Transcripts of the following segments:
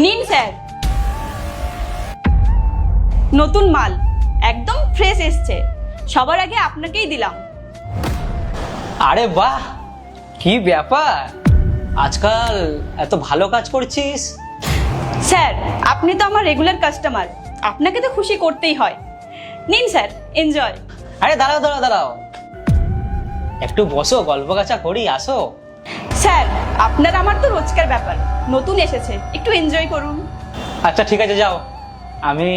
নিন স্যার, নতুন মাল একদম ফ্রেশ এসছে, সবার আগে আপনাকেই দিলাম। আরে বাহ, কি ব্যাপার, আজকাল এত ভালো কাজ করছিস? স্যার আপনি তো আমার রেগুলার কাস্টমার, আপনাকে তো খুশি করতেই হয়। নিন স্যার, এনজয়। আরে দাঁড়াও দাঁড়াও দাঁড়াও, একটু বসো, গল্প গাছা করি, আসো। স্যার আপনার আমার তো রোজকার ব্যাপার, নতুন এসেছে, একটু এনজয় করুন। আচ্ছা ঠিক আছে, যাও, আমি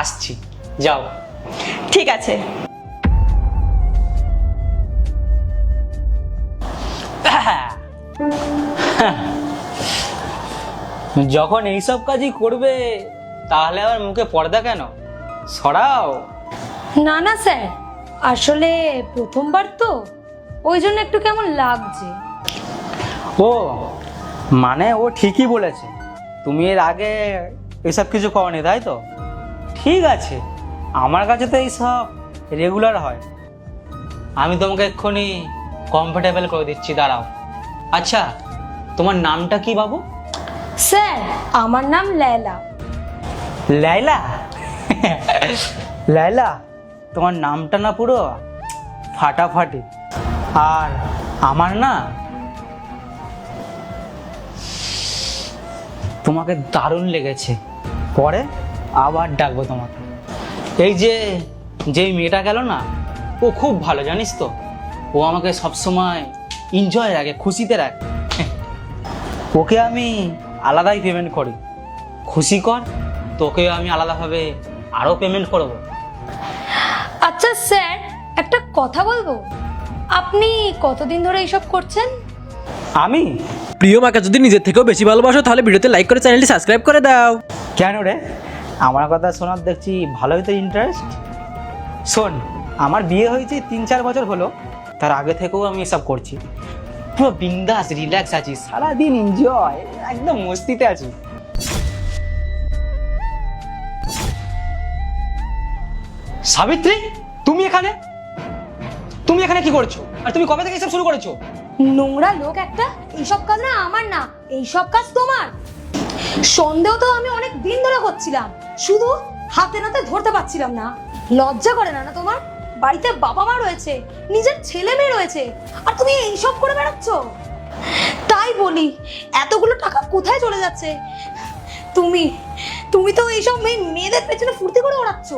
আসছি, যাও। ঠিক আছে। যখন এইসব কাজই করবে তাহলে আবার মুখে পর্দা কেন? সরাও। না না স্যার, আসলে প্রথমবার তো, ওই জন্য একটু কেমন লাগছে। ও মানে ও ঠিকই বলেছে, তুমি এর আগে এসব কিছু করনি, তাই তো? ঠিক আছে, আমার কাছে তো এইসব রেগুলার হয়, আমি তোমাকে এক্ষুনি কমফোর্টেবল করে দিচ্ছি, দাঁড়াও। আচ্ছা তোমার নামটা কি বাবু? স্যার আমার নাম লেলা। লাইলা? লাইলা, তোমার নামটা না পুরো ফাটাফাটি, আর আমার না তোমাকে দারুণ লেগেছে, পরে আবার ডাকবো তোমাকে। এই যে যেই মেয়েটা গেল না, ও খুব ভালো, জানিস তো, ও আমাকে সবসময় এনজয় রাখে, খুশিতে রাখে। ওকে আমি আলাদাই পেমেন্ট করি, খুশি কর, তোকেও আমি আলাদাভাবে আরও পেমেন্ট করব। আচ্ছা স্যার, একটা কথা বলবো, আপনি কতদিন ধরে এইসব করছেন? আমি? প্রিয় মাকে যদি নিজের থেকেও বেশি ভালোবাসো তাহলে ভিডিওতে লাইক করে চ্যানেলটি সাবস্ক্রাইব করে দাও। কেন রে, আমার কথা শোনার দেখছি ভালোই তো ইন্টারেস্ট। শোন, আমার বিয়ে হয়েছে 3-4 বছর হলো, তার আগে থেকেও আমি এসব করছি, পুরো বিন্দাস রিল্যাক্স আছি, সারাদিন এনজয়, একদম মস্তিতে আছি। সাবিত্রী, তুমি এখানে? তুমি এখানে কি করছো, আর তুমি কবে থেকে এসব শুরু করেছো? নোংরা লোক একটা, এইসব কাজ না আমার না, এইসব কাজ তোমার। সন্দেহ তো আমি অনেক দিন ধরে করছিলাম, শুধু হাতে নাতে ধরতে পারছিলাম না। লজ্জা করে না না তোমার? বাড়িতে বাবা মা রয়েছে, নিজের ছেলে মেয়ে রয়েছে, আর তুমি এইসব করে বেড়াচ্ছ। তাই বলি, এতগুলো টাকা কোথায় চলে যাচ্ছে? তুমি তুমি তো এইসব মেয়েদের পেছনে ফুর্তি করে ওড়াচ্ছ।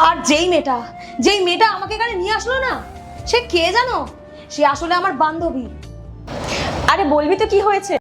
আর যেই মেয়েটা আমাকে এখানে নিয়ে আসলো না, সে কে জানো? সে আসলে আমার বান্ধবী। আরে বলবি তো কি হয়েছে?